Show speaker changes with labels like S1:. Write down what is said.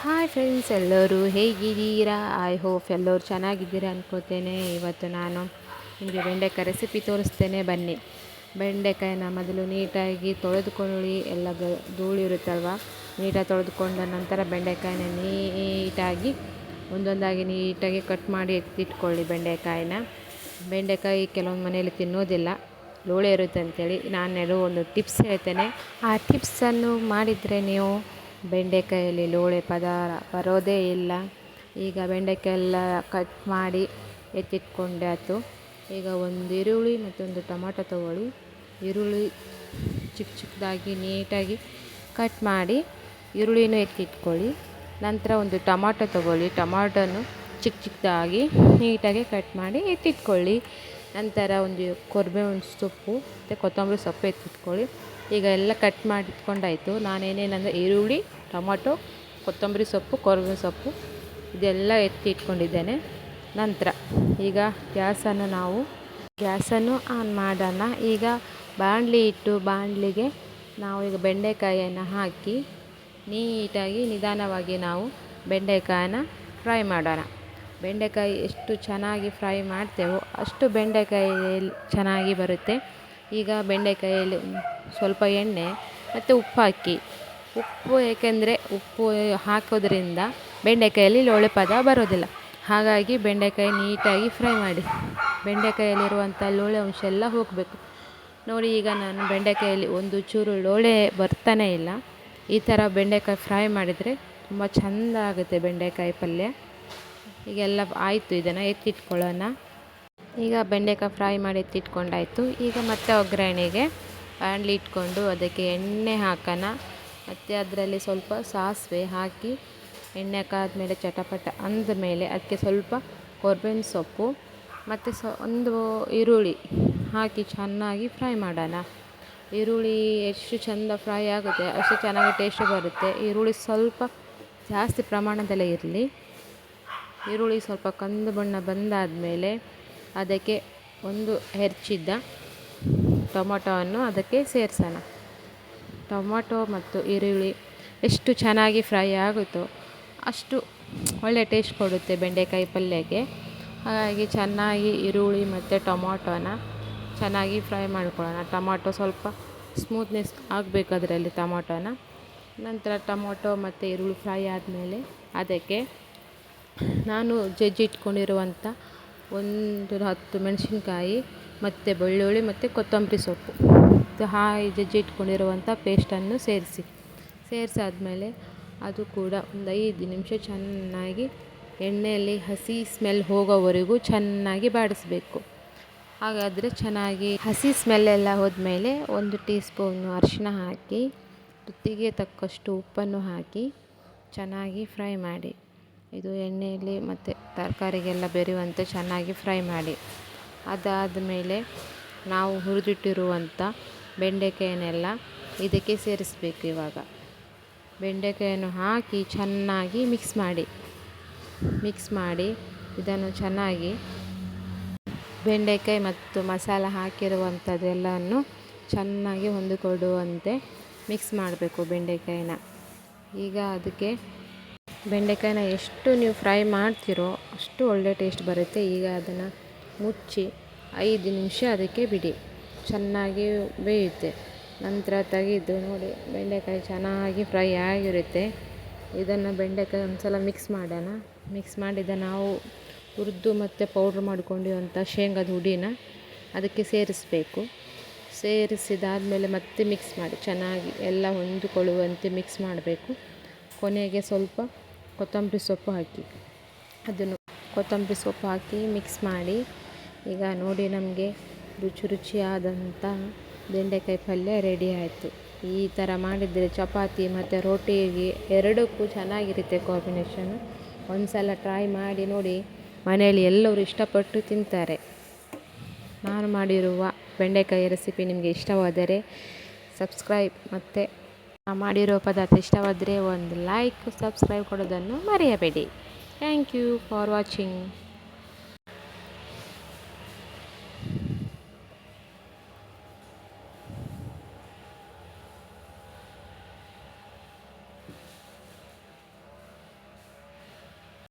S1: Hi friends, ಎಲ್ಲರೂ ಹೇಗಿದ್ದೀರಾ? I hope ಎಲ್ಲರೂ ಚೆನ್ನಾಗಿದ್ದೀರಾ ಅನ್ಕೋತೇನೆ. ಇವತ್ತು ನಾನು ನಿಮಗೆ ಬೆಂಡೆಕಾಯಿ ರೆಸಿಪಿ ತೋರಿಸ್ತೇನೆ, ಬನ್ನಿ. ಬೆಂಡೆಕಾಯಿನ ಮೊದಲು ನೀಟಾಗಿ ತೊಳೆದುಕೊಳ್ಳಿ. ಎಲ್ಲ ಧೂಳು ಇರುತ್ತಲ್ವ, ನೀಟಾಗಿ ತೊಳೆದುಕೊಂಡ ನಂತರ ಬೆಂಡೆಕಾಯಿನ ನೀಟಾಗಿ ಒಂದೊಂದಾಗಿ ನೀಟಾಗಿ ಕಟ್ ಮಾಡಿ ಎತ್ತಿಟ್ಕೊಳ್ಳಿ. ಬೆಂಡೆಕಾಯಿ ಕೆಲವೊಂದು ಮನೆಯಲ್ಲಿ ತಿನ್ನೋದಿಲ್ಲ, ಲೋಳೆ ಇರುತ್ತೆ ಅಂಥೇಳಿ ನಾನು ಒಂದು ಟಿಪ್ಸ್ ಹೇಳ್ತೇನೆ. ಆ ಟಿಪ್ಸನ್ನು ಮಾಡಿದರೆ ನೀವು ಬೆಂಡೆಕಾಯಲ್ಲಿ ಲೋಳೆ ಬರೋದೇ ಇಲ್ಲ. ಈಗ ಬೆಂಡೆಕಾಯಿ ಎಲ್ಲ ಕಟ್ ಮಾಡಿ ಎತ್ತಿಟ್ಕೊಂಡಾಯ್ತು. ಈಗ ಒಂದು ಈರುಳ್ಳಿ ಮತ್ತೊಂದು ಟೊಮಾಟೊ ತೊಗೊಳ್ಳಿ. ಈರುಳ್ಳಿ ಚಿಕ್ಕದಾಗಿ ನೀಟಾಗಿ ಕಟ್ ಮಾಡಿ ಈರುಳ್ಳಿನೂ ಎತ್ತಿಟ್ಕೊಳ್ಳಿ. ನಂತರ ಒಂದು ಟೊಮಾಟೊ ತೊಗೊಳ್ಳಿ. ಟೊಮಾಟೊನು ಚಿಕ್ಕದಾಗಿ ನೀಟಾಗಿ ಕಟ್ ಮಾಡಿ ಎತ್ತಿಟ್ಕೊಳ್ಳಿ. ನಂತರ ಒಂದು ಕರಿಬೇವಿನ ಸೊಪ್ಪು ಮತ್ತು ಕೊತ್ತಂಬರಿ ಸೊಪ್ಪು ಎತ್ತಿಟ್ಕೊಳ್ಳಿ. ಈಗ ಎಲ್ಲ ಕಟ್ ಮಾಡಿ ಇಟ್ಕೊಂಡಾಯಿತು. ನಾನೇನೇನಂದರೆ ಈರುಳ್ಳಿ, ಟೊಮಾಟೊ, ಕೊತ್ತಂಬರಿ ಸೊಪ್ಪು, ಕರಿಬೇವಿನ ಸೊಪ್ಪು ಇದೆಲ್ಲ ಎತ್ತಿ ಇಟ್ಕೊಂಡಿದ್ದೇನೆ. ನಂತರ ಈಗ ಗ್ಯಾಸನ್ನು ಆನ್ ಮಾಡೋಣ. ಈಗ ಬಾಣಲಿ ಇಟ್ಟು ಬಾಣಲಿಗೆ ನಾವು ಈಗ ಬೆಂಡೆಕಾಯಿಯನ್ನು ಹಾಕಿ ನೀಟಾಗಿ ನಿಧಾನವಾಗಿ ನಾವು ಬೆಂಡೆಕಾಯನ್ನು ಫ್ರೈ ಮಾಡೋಣ. ಬೆಂಡೆಕಾಯಿ ಎಷ್ಟು ಚೆನ್ನಾಗಿ ಫ್ರೈ ಮಾಡ್ತೇವೋ ಅಷ್ಟು ಬೆಂಡೆಕಾಯಿ ಚೆನ್ನಾಗಿ ಬರುತ್ತೆ. ಈಗ ಬೆಂಡೆಕಾಯಲ್ಲಿ ಸ್ವಲ್ಪ ಎಣ್ಣೆ ಮತ್ತು ಉಪ್ಪು ಹಾಕಿ. ಏಕೆಂದರೆ ಉಪ್ಪು ಹಾಕೋದ್ರಿಂದ ಬೆಂಡೆಕಾಯಲ್ಲಿ ಲೋಳೆ ಬರೋದಿಲ್ಲ. ಹಾಗಾಗಿ ಬೆಂಡೆಕಾಯಿ ನೀಟಾಗಿ ಫ್ರೈ ಮಾಡಿ. ಬೆಂಡೆಕಾಯಲ್ಲಿರುವಂಥ ಲೋಳೆ ಅಂಶ ಎಲ್ಲ ಹೋಗಬೇಕು. ನೋಡಿ, ಈಗ ನಾನು ಬೆಂಡೆಕಾಯಲ್ಲಿ ಒಂದು ಚೂರು ಲೋಳೆ ಬರ್ತಾನೆ ಇಲ್ಲ. ಈ ಥರ ಬೆಂಡೆಕಾಯಿ ಫ್ರೈ ಮಾಡಿದರೆ ತುಂಬ ಚೆಂದ ಆಗುತ್ತೆ ಬೆಂಡೆಕಾಯಿ ಪಲ್ಯ. ಈಗೆಲ್ಲ ಆಯಿತು, ಇದನ್ನು ಎತ್ತಿಟ್ಕೊಳ್ಳೋಣ. ಈಗ ಬೆಂಡೆಕಾಯಿ ಫ್ರೈ ಮಾಡಿ ಎತ್ತಿಟ್ಕೊಂಡಾಯಿತು. ಈಗ ಮತ್ತೆ ಒಗ್ಗರಣೆಗೆ ಬಾಣಲಿ ಇಟ್ಕೊಂಡು ಅದಕ್ಕೆ ಎಣ್ಣೆ ಹಾಕೋಣ. ಮತ್ತು ಅದರಲ್ಲಿ ಸ್ವಲ್ಪ ಸಾಸಿವೆ ಹಾಕಿ ಎಣ್ಣೆ ಕಾದ್ಮೇಲೆ ಚಟಪಟ ಅಂದಮೇಲೆ ಅದಕ್ಕೆ ಸ್ವಲ್ಪ ಕರಿಬೇವಿನ ಸೊಪ್ಪು ಮತ್ತು ಒಂದು ಈರುಳ್ಳಿ ಹಾಕಿ ಚೆನ್ನಾಗಿ ಫ್ರೈ ಮಾಡೋಣ. ಈರುಳ್ಳಿ ಎಷ್ಟು ಚೆಂದ ಫ್ರೈ ಆಗುತ್ತೆ ಅಷ್ಟು ಚೆನ್ನಾಗಿ ಟೇಸ್ಟ್ ಬರುತ್ತೆ. ಈರುಳ್ಳಿ ಸ್ವಲ್ಪ ಜಾಸ್ತಿ ಪ್ರಮಾಣದಲ್ಲೇ ಇರಲಿ. ಈರುಳ್ಳಿ ಸ್ವಲ್ಪ ಕಂದು ಬಣ್ಣ ಬಂದಾದಮೇಲೆ ಅದಕ್ಕೆ ಒಂದು ಹೆಚ್ಚಿದ್ದ ಟೊಮೊಟೊವನ್ನು ಅದಕ್ಕೆ ಸೇರಿಸೋಣ. ಟೊಮೊಟೊ ಮತ್ತು ಈರುಳ್ಳಿ ಎಷ್ಟು ಚೆನ್ನಾಗಿ ಫ್ರೈ ಆಗುತ್ತೋ ಅಷ್ಟು ಒಳ್ಳೆಯ ಟೇಸ್ಟ್ ಕೊಡುತ್ತೆ ಬೆಂಡೆಕಾಯಿ ಪಲ್ಯಕ್ಕೆ. ಹಾಗಾಗಿ ಚೆನ್ನಾಗಿ ಈರುಳ್ಳಿ ಮತ್ತು ಟೊಮೊಟೊನ ಚೆನ್ನಾಗಿ ಫ್ರೈ ಮಾಡ್ಕೊಳ್ಳೋಣ. ಟೊಮೊಟೊ ಸ್ವಲ್ಪ ಸ್ಮೂತ್ನೆಸ್ ಆಗಬೇಕು ಅದರಲ್ಲಿ ಟೊಮೊಟೊನ. ನಂತರ ಟೊಮೊಟೊ ಮತ್ತು ಈರುಳ್ಳಿ ಫ್ರೈ ಆದಮೇಲೆ ಅದಕ್ಕೆ ನಾನು ಜಜ್ಜಿಟ್ಕೊಂಡಿರುವಂಥ ಒಂದು 10 ಮೆಣಸಿನ್ಕಾಯಿ ಮತ್ತು ಬೆಳ್ಳುಳ್ಳಿ ಮತ್ತು ಕೊತ್ತಂಬರಿ ಸೊಪ್ಪು ಜಜ್ಜಿ ಇಟ್ಕೊಂಡಿರುವಂಥ ಪೇಸ್ಟನ್ನು ಸೇರಿಸಾದ್ಮೇಲೆ ಅದು ಕೂಡ ಒಂದು 5 ನಿಮಿಷ ಚೆನ್ನಾಗಿ ಎಣ್ಣೆಯಲ್ಲಿ ಹಸಿ ಸ್ಮೆಲ್ ಹೋಗೋವರೆಗೂ ಚೆನ್ನಾಗಿ ಬಾಡಿಸಬೇಕು. ಹಾಗಾದರೆ ಚೆನ್ನಾಗಿ ಹಸಿ ಸ್ಮೆಲ್ಲೆಲ್ಲ ಹೋದ್ಮೇಲೆ 1 ಟೀ ಸ್ಪೂನು ಅರಿಶಿನ ಹಾಕಿ ರುಚಿಗೆ ತಕ್ಕಷ್ಟು ಉಪ್ಪನ್ನು ಹಾಕಿ ಚೆನ್ನಾಗಿ ಫ್ರೈ ಮಾಡಿ. ಇದು ಎಣ್ಣೆಯಲ್ಲಿ ಮತ್ತು ತರಕಾರಿಗೆಲ್ಲ ಬೆರೆಯುವಂತೆ ಚೆನ್ನಾಗಿ ಫ್ರೈ ಮಾಡಿ. ಅದಾದ ಮೇಲೆ ನಾವು ಹುರಿದಿಟ್ಟಿರುವಂಥ ಬೆಂಡೆಕಾಯನ್ನೆಲ್ಲ ಇದಕ್ಕೆ ಸೇರಿಸಬೇಕು. ಇವಾಗ ಬೆಂಡೆಕಾಯನ್ನು ಹಾಕಿ ಚೆನ್ನಾಗಿ ಮಿಕ್ಸ್ ಮಾಡಿ ಇದನ್ನು ಚೆನ್ನಾಗಿ ಬೆಂಡೆಕಾಯಿ ಮತ್ತು ಮಸಾಲ ಹಾಕಿರುವಂಥದ್ದೆಲ್ಲವನ್ನು ಚೆನ್ನಾಗಿ ಹೊಂದಿಕೊಳ್ಳುವಂತೆ ಮಿಕ್ಸ್ ಮಾಡಬೇಕು ಬೆಂಡೆಕಾಯಿನ. ಈಗ ಅದಕ್ಕೆ ಬೆಂಡೆಕಾಯಿನ ಎಷ್ಟು ನೀವು ಫ್ರೈ ಮಾಡ್ತೀರೋ ಅಷ್ಟು ಒಳ್ಳೆ ಟೇಸ್ಟ್ ಬರುತ್ತೆ. ಈಗ ಅದನ್ನು ಮುಚ್ಚಿ 5 ನಿಮಿಷ ಅದಕ್ಕೆ ಬಿಡಿ, ಚೆನ್ನಾಗಿ ಬೇಯುತ್ತೆ. ನಂತರ ತೆಗೆದು ನೋಡಿ, ಬೆಂಡೆಕಾಯಿ ಚೆನ್ನಾಗಿ ಫ್ರೈ ಆಗಿರುತ್ತೆ. ಇದನ್ನು ಬೆಂಡೆಕಾಯಿ ಒಂದು ಸಲ ಮಿಕ್ಸ್ ಮಾಡೋಣ. ಮಿಕ್ಸ್ ಮಾಡಿದ ನಾವು ಹುರಿದು ಮತ್ತು ಪೌಡ್ರ್ ಮಾಡ್ಕೊಂಡಿರುವಂಥ ಶೇಂಗಾದ ಹುಡಿನ ಅದಕ್ಕೆ ಸೇರಿಸಬೇಕು. ಸೇರಿಸಿದಾದಮೇಲೆ ಮತ್ತೆ ಮಿಕ್ಸ್ ಮಾಡಿ ಚೆನ್ನಾಗಿ ಎಲ್ಲ ಹೊಂದಿಕೊಳ್ಳುವಂತೆ ಮಿಕ್ಸ್ ಮಾಡಬೇಕು. ಕೊನೆಗೆ ಸ್ವಲ್ಪ ಕೊತ್ತಂಬರಿ ಸೊಪ್ಪು ಹಾಕಿ ಮಿಕ್ಸ್ ಮಾಡಿ. ಈಗ ನೋಡಿ, ನಮಗೆ ರುಚಿಯಾದಂಥ ಬೆಂಡೆಕಾಯಿ ಪಲ್ಯ ರೆಡಿ ಆಯಿತು. ಈ ಥರ ಮಾಡಿದರೆ ಚಪಾತಿ ಮತ್ತು ರೋಟಿಗೆ ಎರಡಕ್ಕೂ ಚೆನ್ನಾಗಿರುತ್ತೆ ಕಾಂಬಿನೇಷನು. ಒಂದು ಸಲ ಟ್ರೈ ಮಾಡಿ ನೋಡಿ, ಮನೆಯಲ್ಲಿ ಎಲ್ಲರೂ ಇಷ್ಟಪಟ್ಟು ತಿಂತಾರೆ. ನಾನು ಮಾಡಿರುವ ಬೆಂಡೆಕಾಯಿ ರೆಸಿಪಿ ನಿಮಗೆ ಇಷ್ಟವಾದರೆ ಸಬ್ಸ್ಕ್ರೈಬ್, ಮತ್ತು ಮಾಡಿರೋ ಪದಾರ್ಥ ಇಷ್ಟವಾದರೆ ಒಂದು ಲೈಕ್, ಸಬ್ಸ್ಕ್ರೈಬ್ ಕೊಡೋದನ್ನು ಮರೆಯಬೇಡಿ. Thank you for watching.